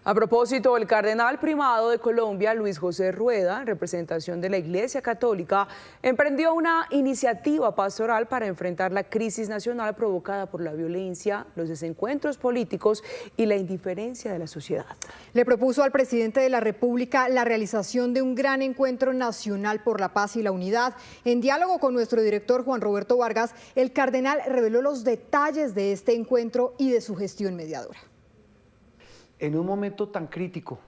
A propósito, el cardenal primado de Colombia, Luis José Rueda, en representación de la Iglesia Católica, emprendió una iniciativa pastoral para enfrentar la crisis nacional provocada por la violencia, los desencuentros políticos y la indiferencia de la sociedad. Le propuso al presidente de la República la realización de un gran encuentro nacional por la paz y la unidad. En diálogo con nuestro director Juan Roberto Vargas, el cardenal reveló los detalles de este encuentro y de su gestión mediadora. En un momento tan crítico,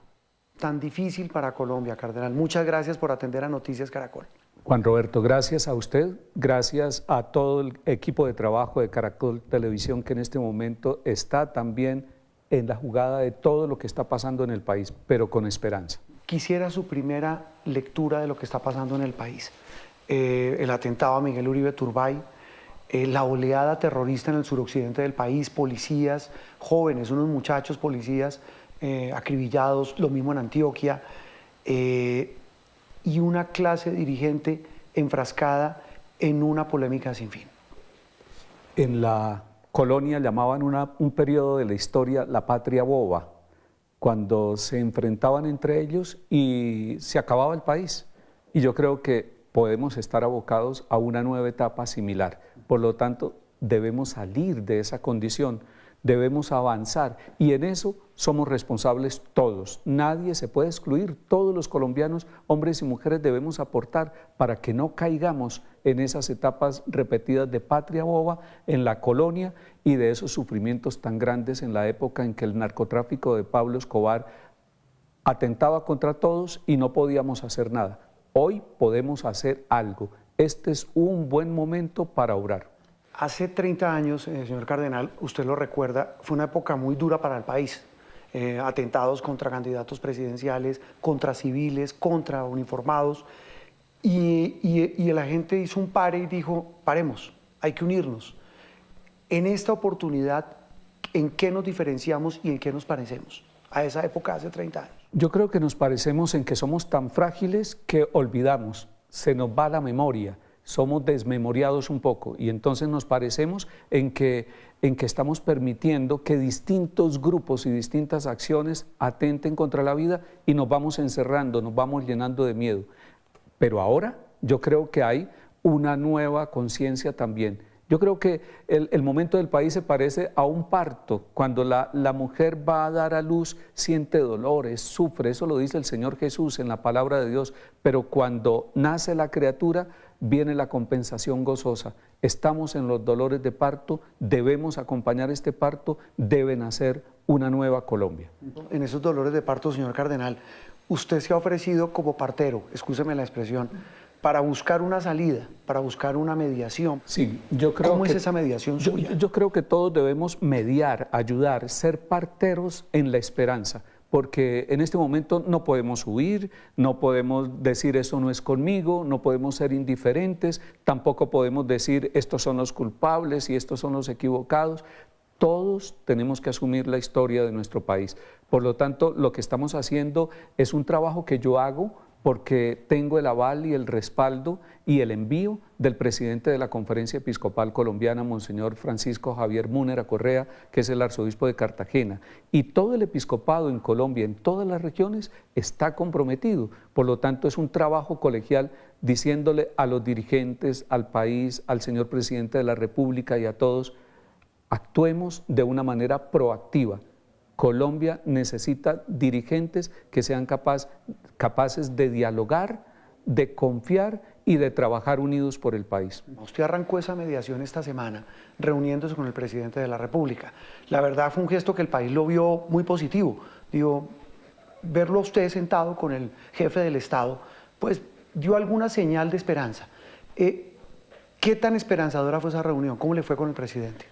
tan difícil para Colombia, cardenal, muchas gracias por atender a Noticias Caracol. Juan Roberto, gracias a usted, gracias a todo el equipo de trabajo de Caracol Televisión que en este momento está también en la jugada de todo lo que está pasando en el país, pero con esperanza. Quisiera su primera lectura de lo que está pasando en el país. El atentado a Miguel Uribe Turbay, la oleada terrorista en el suroccidente del país, policías jóvenes, unos muchachos policías acribillados, lo mismo en Antioquia, y una clase dirigente enfrascada en una polémica sin fin. En la colonia llamaban un periodo de la historia la patria boba, cuando se enfrentaban entre ellos y se acababa el país. Y yo creo que podemos estar abocados a una nueva etapa similar. Por lo tanto, debemos salir de esa condición, debemos avanzar y en eso somos responsables todos. Nadie se puede excluir, todos los colombianos, hombres y mujeres, debemos aportar para que no caigamos en esas etapas repetidas de patria boba en la colonia y de esos sufrimientos tan grandes en la época en que el narcotráfico de Pablo Escobar atentaba contra todos y no podíamos hacer nada. Hoy podemos hacer algo. Este es un buen momento para obrar. Hace 30 años, señor cardenal, usted lo recuerda, fue una época muy dura para el país. Atentados contra candidatos presidenciales, contra civiles, contra uniformados. Y la gente hizo un pare y dijo, paremos, hay que unirnos. En esta oportunidad, ¿en qué nos diferenciamos y en qué nos parecemos? A esa época, hace 30 años. Yo creo que nos parecemos en que somos tan frágiles que olvidamos, se nos va la memoria, somos desmemoriados un poco y entonces nos parecemos en que estamos permitiendo que distintos grupos y distintas acciones atenten contra la vida y nos vamos encerrando, nos vamos llenando de miedo. Pero ahora yo creo que hay una nueva conciencia también. Yo creo que el momento del país se parece a un parto. Cuando la mujer va a dar a luz, siente dolores, sufre, eso lo dice el Señor Jesús en la palabra de Dios, pero cuando nace la criatura, viene la compensación gozosa. Estamos en los dolores de parto, debemos acompañar este parto, debe nacer una nueva Colombia. En esos dolores de parto, señor cardenal, usted se ha ofrecido como partero, excúseme la expresión, para buscar una salida, para buscar una mediación. Sí, yo creo ¿Cómo es esa mediación suya? Yo creo que todos debemos mediar, ayudar, ser parteros en la esperanza, porque en este momento no podemos huir, no podemos decir eso no es conmigo, no podemos ser indiferentes, tampoco podemos decir estos son los culpables y estos son los equivocados. Todos tenemos que asumir la historia de nuestro país. Por lo tanto, lo que estamos haciendo es un trabajo que yo hago porque tengo el aval y el respaldo y el envío del presidente de la Conferencia Episcopal Colombiana, Monseñor Francisco Javier Múnera Correa, que es el arzobispo de Cartagena. Y todo el episcopado en Colombia, en todas las regiones, está comprometido. Por lo tanto, es un trabajo colegial diciéndole a los dirigentes, al país, al señor presidente de la República y a todos, actuemos de una manera proactiva. Colombia necesita dirigentes que sean capaces de dialogar, de confiar y de trabajar unidos por el país. Usted arrancó esa mediación esta semana reuniéndose con el presidente de la República. La verdad fue un gesto que el país lo vio muy positivo. Digo, verlo a usted sentado con el jefe del Estado, pues dio alguna señal de esperanza. ¿Qué tan esperanzadora fue esa reunión? ¿Cómo le fue con el presidente?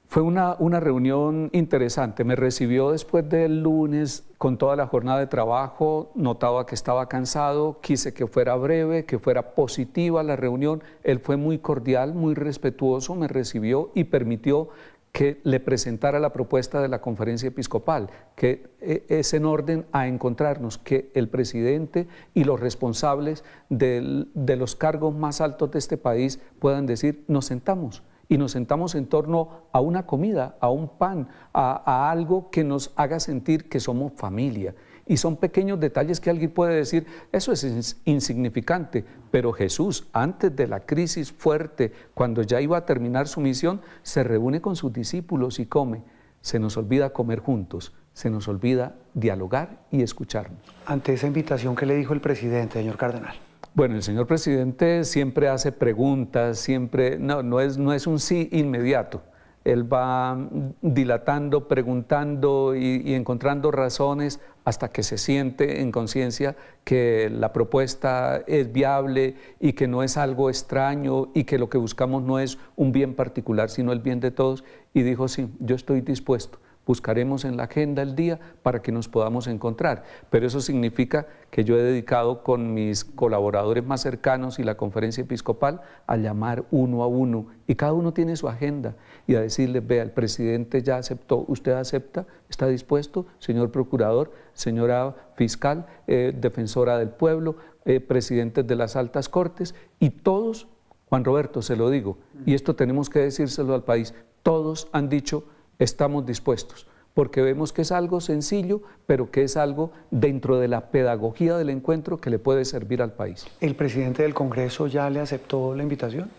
Fue una reunión interesante, me recibió después del lunes con toda la jornada de trabajo, notaba que estaba cansado, quise que fuera breve, que fuera positiva la reunión, él fue muy cordial, muy respetuoso, me recibió y permitió que le presentara la propuesta de la Conferencia Episcopal, que es en orden a encontrarnos, que el presidente y los responsables de los cargos más altos de este país puedan decir, nos sentamos y nos sentamos en torno a una comida, a un pan, a algo que nos haga sentir que somos familia. Y son pequeños detalles que alguien puede decir, eso es insignificante, pero Jesús, antes de la crisis fuerte, cuando ya iba a terminar su misión, se reúne con sus discípulos y come. Se nos olvida comer juntos, se nos olvida dialogar y escucharnos. Ante esa invitación, ¿qué le dijo el presidente, señor cardenal? Bueno, el señor presidente siempre hace preguntas, siempre, no es un sí inmediato. Él va dilatando, preguntando y encontrando razones hasta que se siente en conciencia que la propuesta es viable y que no es algo extraño y que lo que buscamos no es un bien particular, sino el bien de todos. Y dijo, sí, yo estoy dispuesto. Buscaremos en la agenda el día para que nos podamos encontrar, pero eso significa que yo he dedicado con mis colaboradores más cercanos y la conferencia episcopal a llamar uno a uno, y cada uno tiene su agenda, y a decirles, vea, el presidente ya aceptó, ¿usted acepta? ¿Está dispuesto? Señor procurador, señora fiscal, defensora del pueblo, presidentes de las altas cortes, y todos, Juan Roberto, se lo digo, y esto tenemos que decírselo al país, todos han dicho, estamos dispuestos, porque vemos que es algo sencillo, pero que es algo dentro de la pedagogía del encuentro que le puede servir al país. ¿El presidente del Congreso ya le aceptó la invitación?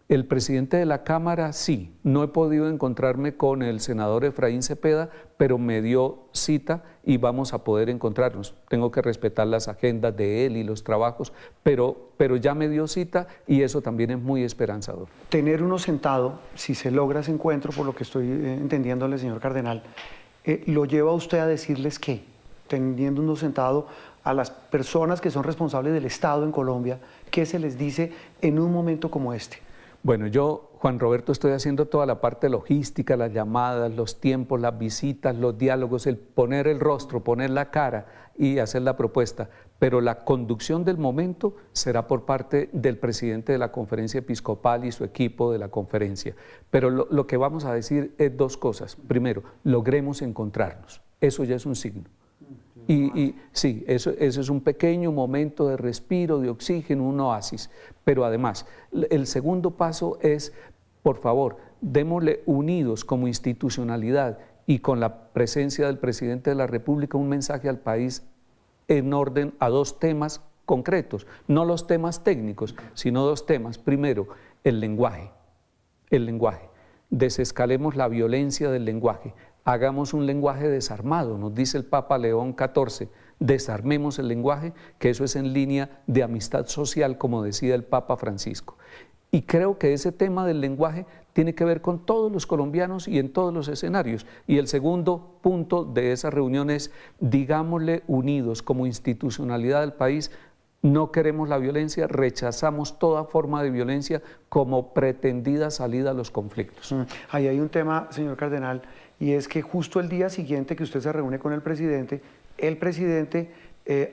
El presidente de la Cámara sí, no he podido encontrarme con el senador Efraín Cepeda, pero me dio cita y vamos a poder encontrarnos. Tengo que respetar las agendas de él y los trabajos, pero ya me dio cita y eso también es muy esperanzador. Tener uno sentado, si se logra ese encuentro, por lo que estoy entendiéndole, señor cardenal, lo lleva a usted a decirles qué, teniendo uno sentado a las personas que son responsables del Estado en Colombia, ¿qué se les dice en un momento como este? Bueno, yo, Juan Roberto, estoy haciendo toda la parte logística, las llamadas, los tiempos, las visitas, los diálogos, el poner el rostro, poner la cara y hacer la propuesta, pero la conducción del momento será por parte del presidente de la conferencia episcopal y su equipo de la conferencia. Pero lo que vamos a decir es dos cosas. Primero, logremos encontrarnos, eso ya es un signo. Y sí, eso es un pequeño momento de respiro, de oxígeno, un oasis. Pero además, el segundo paso es, por favor, démosle unidos como institucionalidad y con la presencia del presidente de la República un mensaje al país en orden a dos temas concretos, no los temas técnicos, sino dos temas. Primero, el lenguaje. Desescalemos la violencia del lenguaje. Hagamos un lenguaje desarmado, nos dice el Papa León XIV, desarmemos el lenguaje, que eso es en línea de amistad social, como decía el Papa Francisco. Y creo que ese tema del lenguaje tiene que ver con todos los colombianos y en todos los escenarios. Y el segundo punto de esa reunión es, digámosle unidos como institucionalidad del país, no queremos la violencia, rechazamos toda forma de violencia como pretendida salida a los conflictos. Ahí hay un tema, señor cardenal, y es que justo el día siguiente que usted se reúne con el presidente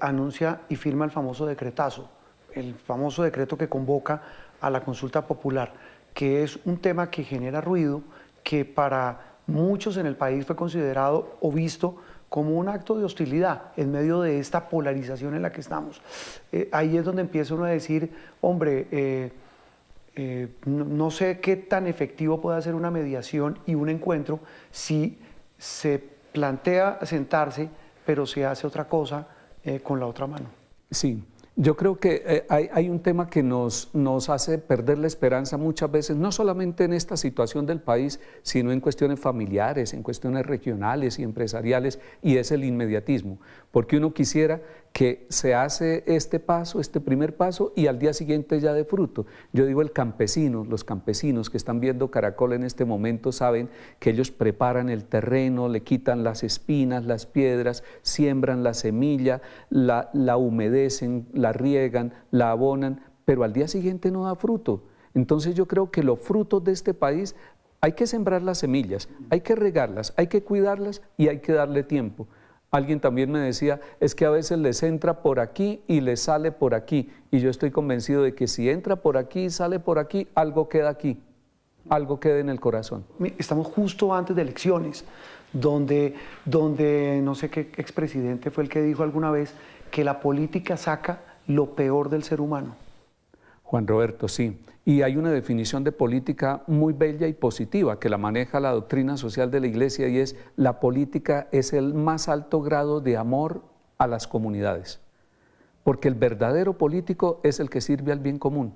anuncia y firma el famoso decretazo, el famoso decreto que convoca a la consulta popular, que es un tema que genera ruido, que para muchos en el país fue considerado o visto como un acto de hostilidad en medio de esta polarización en la que estamos. Ahí es donde empieza uno a decir, hombre, no sé qué tan efectivo puede ser una mediación y un encuentro si se plantea sentarse, pero se hace otra cosa con la otra mano. Sí. Yo creo que hay un tema que nos hace perder la esperanza muchas veces, no solamente en esta situación del país, sino en cuestiones familiares, en cuestiones regionales y empresariales, y es el inmediatismo, porque uno quisiera que se hace este paso, este primer paso, y al día siguiente ya de fruto. Yo digo los campesinos que están viendo Caracol en este momento saben que ellos preparan el terreno, le quitan las espinas, las piedras, siembran la semilla, la humedecen, la riegan, la abonan, pero al día siguiente no da fruto. Entonces yo creo que los frutos de este país hay que sembrar las semillas, hay que regarlas, hay que cuidarlas y hay que darle tiempo. Alguien también me decía, es que a veces les entra por aquí y les sale por aquí, y yo estoy convencido de que si entra por aquí y sale por aquí, algo queda aquí, algo queda en el corazón. Estamos justo antes de elecciones, donde no sé qué expresidente fue el que dijo alguna vez que la política saca lo peor del ser humano. Juan Roberto, sí. Y hay una definición de política muy bella y positiva que la maneja la doctrina social de la Iglesia y es: la política es el más alto grado de amor a las comunidades. Porque el verdadero político es el que sirve al bien común.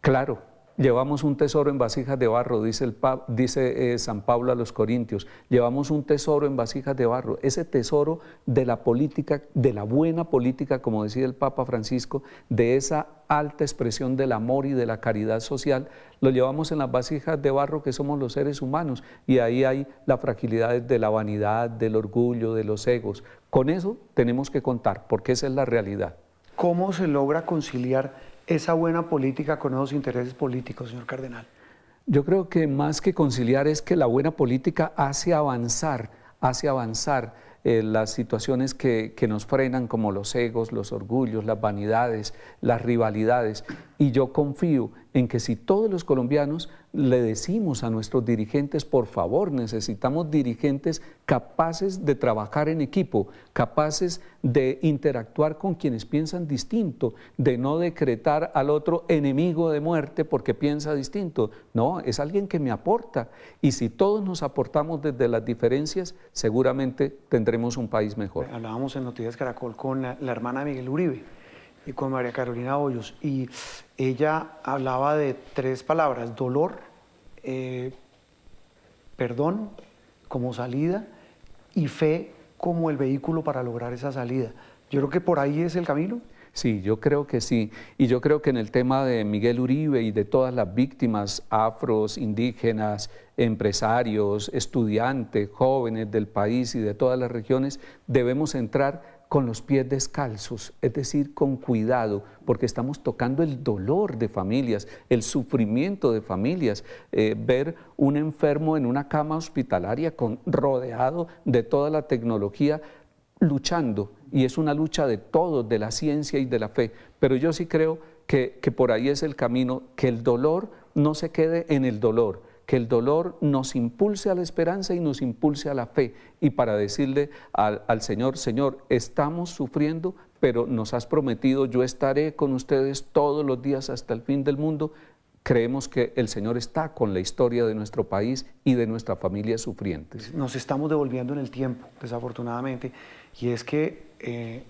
Claro, llevamos un tesoro en vasijas de barro, dice San Pablo a los Corintios, llevamos un tesoro en vasijas de barro. Ese tesoro de la política, de la buena política, como decía el Papa Francisco, de esa alta expresión del amor y de la caridad social, lo llevamos en las vasijas de barro que somos los seres humanos, y ahí hay la fragilidad de la vanidad, del orgullo, de los egos. Con eso tenemos que contar, porque esa es la realidad. ¿Cómo se logra conciliar esa buena política con esos intereses políticos, señor cardenal? Yo creo que más que conciliar es que la buena política hace avanzar las situaciones que nos frenan, como los egos, los orgullos, las vanidades, las rivalidades. Y yo confío en que si todos los colombianos le decimos a nuestros dirigentes: por favor, necesitamos dirigentes capaces de trabajar en equipo, capaces de interactuar con quienes piensan distinto, de no decretar al otro enemigo de muerte porque piensa distinto. No, es alguien que me aporta. Y si todos nos aportamos desde las diferencias, seguramente tendremos un país mejor. Hablábamos en Noticias Caracol con la hermana de Miguel Uribe y con María Carolina Hoyos, y ella hablaba de 3 palabras: dolor, perdón como salida y fe como el vehículo para lograr esa salida. Yo creo que por ahí es el camino. Sí, yo creo que sí. Y yo creo que en el tema de Miguel Uribe y de todas las víctimas afros, indígenas, empresarios, estudiantes, jóvenes del país y de todas las regiones, debemos entrar con los pies descalzos, es decir, con cuidado, porque estamos tocando el dolor de familias, el sufrimiento de familias. Ver un enfermo en una cama hospitalaria rodeado de toda la tecnología, luchando, y es una lucha de todos, de la ciencia y de la fe. Pero yo sí creo que por ahí es el camino, que el dolor no se quede en el dolor, que el dolor nos impulse a la esperanza y nos impulse a la fe, y para decirle al Señor: Señor, estamos sufriendo, pero nos has prometido: yo estaré con ustedes todos los días hasta el fin del mundo. Creemos que el Señor está con la historia de nuestro país y de nuestras familias sufrientes. Nos estamos devolviendo en el tiempo, desafortunadamente, y es que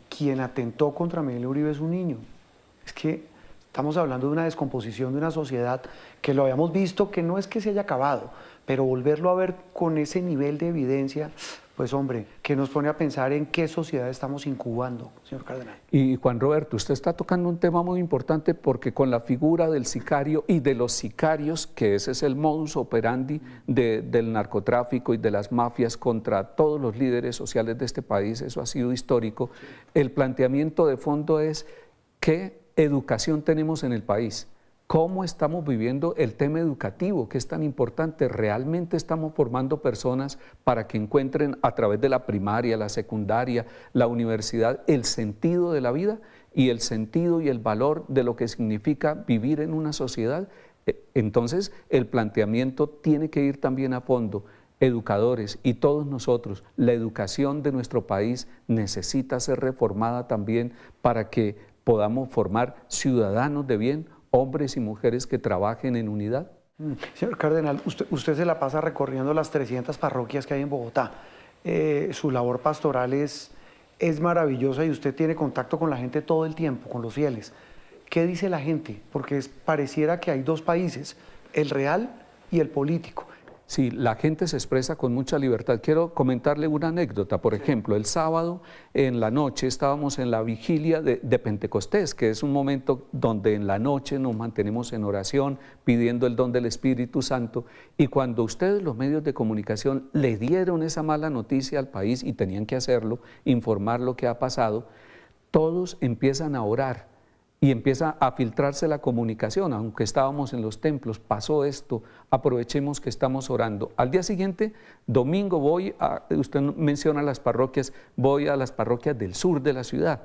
quien atentó contra Miguel Uribe es un niño. Es que estamos hablando de una descomposición de una sociedad que lo habíamos visto, que no es que se haya acabado, pero volverlo a ver con ese nivel de evidencia, pues hombre, que nos pone a pensar en qué sociedad estamos incubando, señor cardenal. Y Juan Roberto, usted está tocando un tema muy importante, porque con la figura del sicario y de los sicarios, que ese es el modus operandi del narcotráfico y de las mafias contra todos los líderes sociales de este país, eso ha sido histórico. El planteamiento de fondo es: ¿qué educación tenemos en el país? ¿Cómo estamos viviendo el tema educativo, que es tan importante? ¿Realmente estamos formando personas para que encuentren a través de la primaria, la secundaria, la universidad, el sentido de la vida y el sentido y el valor de lo que significa vivir en una sociedad? Entonces, el planteamiento tiene que ir también a fondo. Educadores y todos nosotros, la educación de nuestro país necesita ser reformada también para que podamos formar ciudadanos de bien, hombres y mujeres que trabajen en unidad. Señor cardenal, usted se la pasa recorriendo las 300 parroquias que hay en Bogotá. Su labor pastoral es maravillosa y usted tiene contacto con la gente todo el tiempo, con los fieles. ¿Qué dice la gente? Porque pareciera que hay 2 países, el real y el político. Sí, la gente se expresa con mucha libertad. Quiero comentarle una anécdota. Por ejemplo, el sábado en la noche estábamos en la vigilia de Pentecostés, que es un momento donde en la noche nos mantenemos en oración, pidiendo el don del Espíritu Santo. Y cuando ustedes, los medios de comunicación, le dieron esa mala noticia al país, y tenían que hacerlo, informar lo que ha pasado, todos empiezan a orar. Y empieza a filtrarse la comunicación: aunque estábamos en los templos, pasó esto, aprovechemos que estamos orando. Al día siguiente, domingo, usted menciona las parroquias, voy a las parroquias del sur de la ciudad.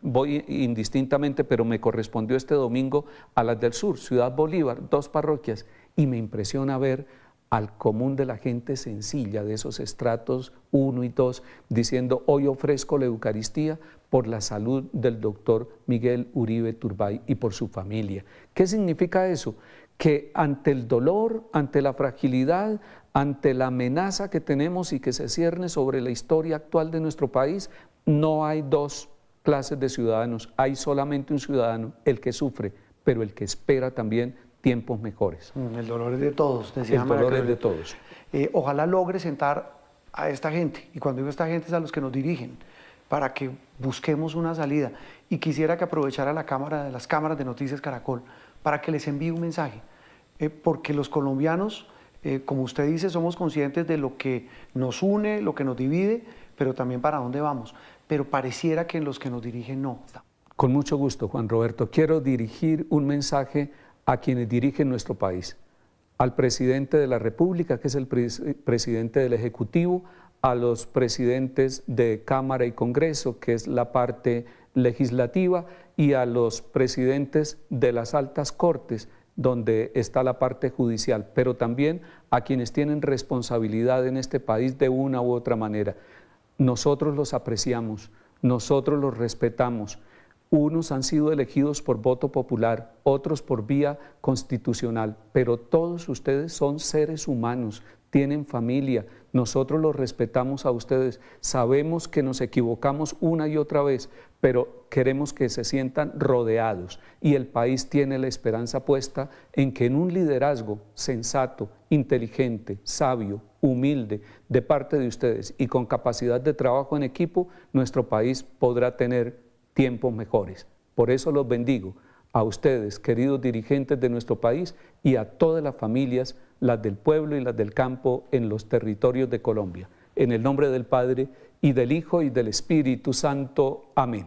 Voy indistintamente, pero me correspondió este domingo a las del sur, Ciudad Bolívar, 2 parroquias, y me impresiona ver al común de la gente sencilla, de esos estratos 1 y 2, diciendo: hoy ofrezco la Eucaristía por la salud del doctor Miguel Uribe Turbay y por su familia. ¿Qué significa eso? Que ante el dolor, ante la fragilidad, ante la amenaza que tenemos y que se cierne sobre la historia actual de nuestro país, no hay dos clases de ciudadanos, hay solamente un ciudadano, el que sufre, pero el que espera también tiempos mejores. El dolor es de todos, decía María El dolor es Carolina. de todos. Ojalá logre sentar a esta gente, y cuando digo esta gente es a los que nos dirigen, para que busquemos una salida. Y quisiera que aprovechara las cámaras de Noticias Caracol para que les envíe un mensaje, porque los colombianos, como usted dice, somos conscientes de lo que nos une, lo que nos divide, pero también para dónde vamos. Pero pareciera que los que nos dirigen no. Con mucho gusto, Juan Roberto. Quiero dirigir un mensaje a quienes dirigen nuestro país, al presidente de la República, que es el presidente del Ejecutivo, a los presidentes de Cámara y Congreso, que es la parte legislativa, y a los presidentes de las altas cortes, donde está la parte judicial, pero también a quienes tienen responsabilidad en este país de una u otra manera. Nosotros los apreciamos, nosotros los respetamos. Unos han sido elegidos por voto popular, otros por vía constitucional, pero todos ustedes son seres humanos, tienen familia, nosotros los respetamos a ustedes, sabemos que nos equivocamos una y otra vez, pero queremos que se sientan rodeados, y el país tiene la esperanza puesta en que en un liderazgo sensato, inteligente, sabio, humilde de parte de ustedes y con capacidad de trabajo en equipo, nuestro país podrá tener tiempos mejores. Por eso los bendigo a ustedes, queridos dirigentes de nuestro país, y a todas las familias, las del pueblo y las del campo en los territorios de Colombia. En el nombre del Padre, y del Hijo, y del Espíritu Santo. Amén.